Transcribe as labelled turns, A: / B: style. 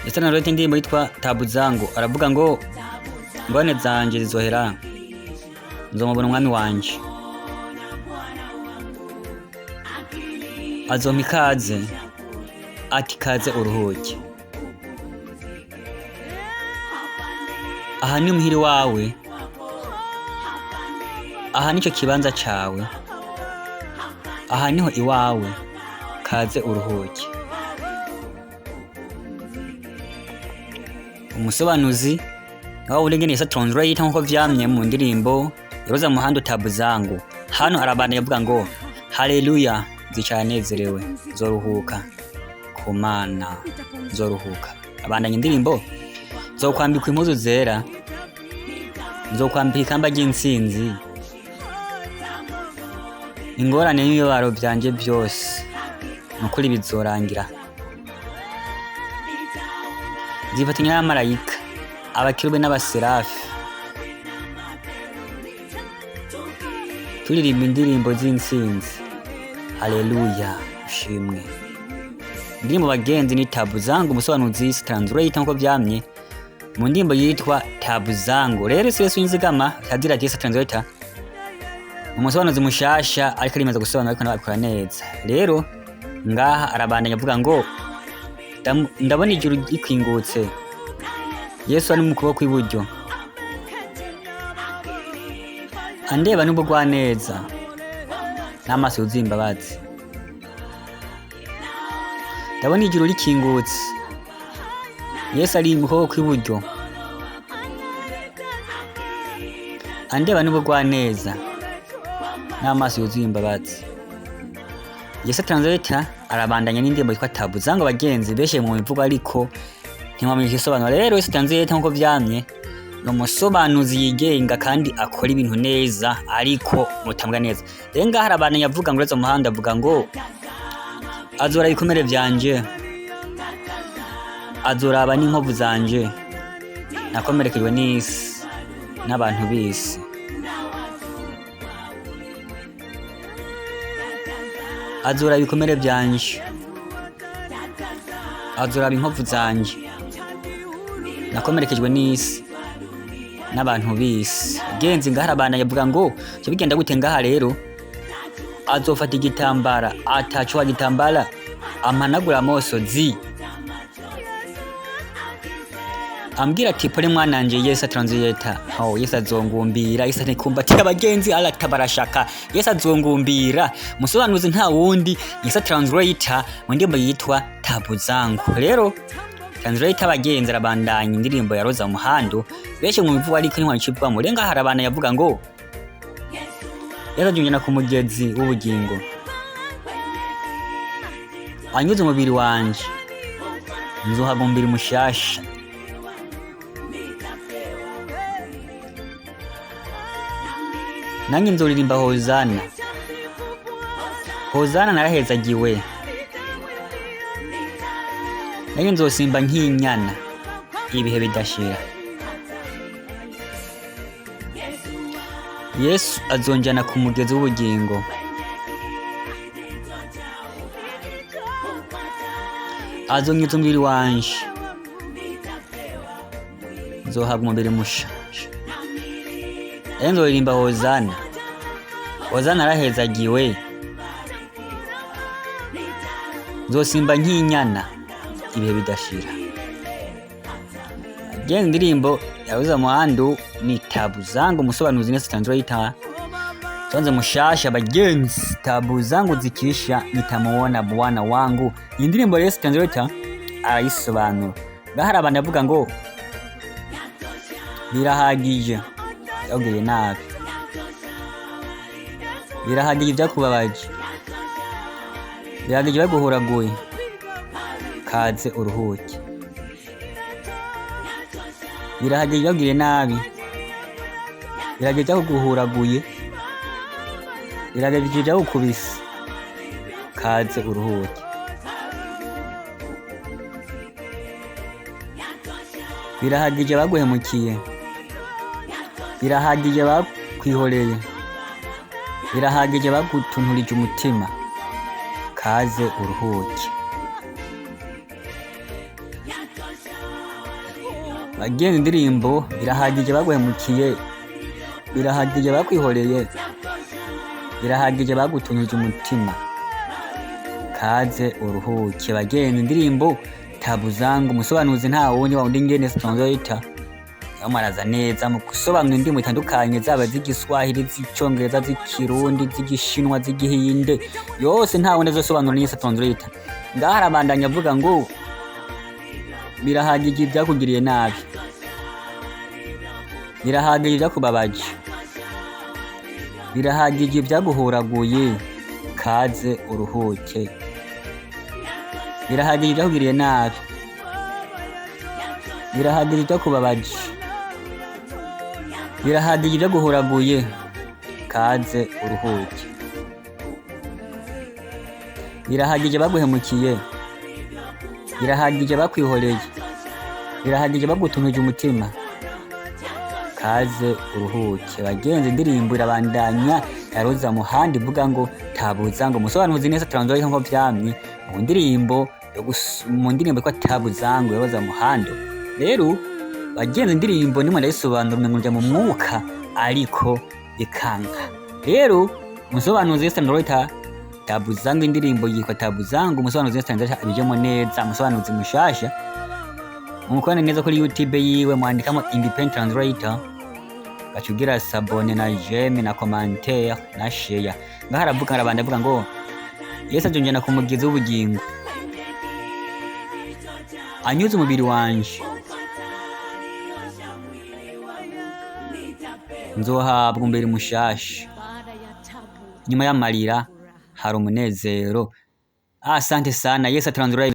A: Ese narete indirimbo yitwa Tabu Zangu aravuga ngo ngone zanje zizohera nzomubona umwami wanje azompa ikaze ati kaze uruhuke aha ni muhiri wawe aha nico kibanza cawe aha niho iwawe kaze uruhuke. Umusobanuzi aho urengene yesa translate nko vyamye mu ndirimbo Roza Muhando Tabu Zangu. Hano arabana yavuga ngo haleluya zicanezerewe zoruhuka ku Mana zoruhuka. Abandanya indirimbo zokwambikwa impuzu zera zokwambika ikamba ry'intsinzi ingorane n'ibibaro byanje byose nukuri bizorangira zifatanya n'amarayika abakirube n'abaserafi turirimba indirimbo z'intsinzi haleluya ushimwe. Indirimbo bagenzi ni Tabu Zangu umusobanuzi translate nko byamye mu ndirimbo yitwa Tabu Zangu. Rero Yesu Inzigama kagira ati translator umusobanuzi mushasha ariko arimaze gusobanura ariko nabakora neza. Rero ngaha arabandanya avuga ngo ndabona ijuru rikwingutse Yesu ari mu kuboko kw'iburyo andeba n'ubugwa neza n'amaso y'uzimbabazi. Ndabona ijuru rikingutse Yesu ari mu kuboko kw'iburyo andeba n'ubugwa neza n'amaso y'uzimbabazi. Yesu translator arabandanya n'indirimbo yitwa Tabu Zangu bagenzi beshe mu mivugo ariko ntimwamenye igisobanuro. Rero Yesu translator nko vyamye no musobanuzi yigenga kandi akora ibintu neza ariko mutambwa neza. Rero ngaha arabandanya avuga ngo Roza Muhando avuga ngo azora ibikomere vyanje azoraba n'inkovu zanje nakomerekejwe n'isi n'abantu bisi azora ibikomere byanje azoraba inkovu zanje nakomerekejwe n'isi n'abantu bisi. Genzi ngaha arabandanya avuga ngo cyo bigenda gute ngaha rero azofata igitambara atacho igitambara amanagura amosozi ambwira ati pole mwananje Yesu translator Yesu azongumbira Yesu ntikumbatira abagenzi alatabarashaka Yesu azongumbira musobanuzi nta wundi Yesu translator mu ndirimbo yitwa Tabu Zangu. Rero translator abagenzi arabandanya indirimbo ya Roza Muhando beshe mu mivugo ariko ntwacibwa mu renga harabana yavuga ngo yarajunjana ku mugezi w'ubugingo anyuze umubiri wanje nzohagumbira mushasha nanjye nzoririmba hozana hozana narahezagiwe nanjye nzosimba nk'inyana ibihe bidashira. Yesu azonjana ku mugezi w'ubugingo azonyuza umubiri wanje nzohabwa umubiri mushasha nzoririmba hozana hozana arahezagiwe nzosimba nk'inyana ibihe bidashira. Agenzi indirimbo ya Roza Muhando ni Tabu Zangu umusobanuzi neza translator tonze mushasha bagenzi Tabu Zangu zikisha nitamuona bwana wangu. Indirimbo ya translator arayisobanura ngaha arabana avuga ngo birahagije yogeye nabi birahagije byakubabaje birahagije baguhoraguye kaze uruhuke birahagije yogeye nabi birahagije byakuguhoraguye birahagije byakubise kaze uruhuke birahagije baguhemukiye birahagije bakwihoreye birahagije bagutunturije umutima kaze uruhuke. bagenzi indirimbo birahagije baguhemukiye, birahagije bakwihoreye, birahagije bagutunije umutima, kaze uruhuke. Bagenzi indirimbo tabu zangu, umusobanuzi nta wundi wa undi ngene translator yamaraza neza mu gusobanura indimi zitandukanye, zaba z'igiswahili, z'icongereza, z'ikirundi, z'igishinwa, z'igihinde, yose nta wundi azosobanura neza translator. Ngaha arabandanya avuga ngo birahagije ibyakugiriye nabi, birahagije ibyakubabaje, birahagije ibyaguhoraguye, kaze uruhuke. Birahagije ibyakugiriye nabi, birahagije ibyakubabaje, birahagije ibyaguhoraguye, kaze uruhuke. Birahagije baguhemukiye, birahagije bakwihoreye, birahagije bagutunije umutima, kaze uruhuke. Bagenzi indirimbo irabandanya yaroza muhandi ivuga ngo tabuza ngo umusobanuzi neza translator nko vyamye mu ndirimbo yitwa tabuza ngo yaroza muhando. Rero bagenzi indirimbo nimwe ndayisobanura umenye mu mwuka ariko bikanga. Rero umusobanuzi translator tabuza ngo indirimbo yitwa tabuza ngo umusobanuzi translator abijemo neza, umusobanuzi mushasha mukone neza kuri YouTube yiwe mwandikamo independent translator, bacugira sabone na jeme na commentaire na share. Ngaha aravuga aravuga ngo Yesu ajonjana ku mugizi w'ubugingo, anyuze umubiri wanje, nzohabwa umbere mushasha, nyuma y'amarira hari umunezero. Asante sana. Yesu translator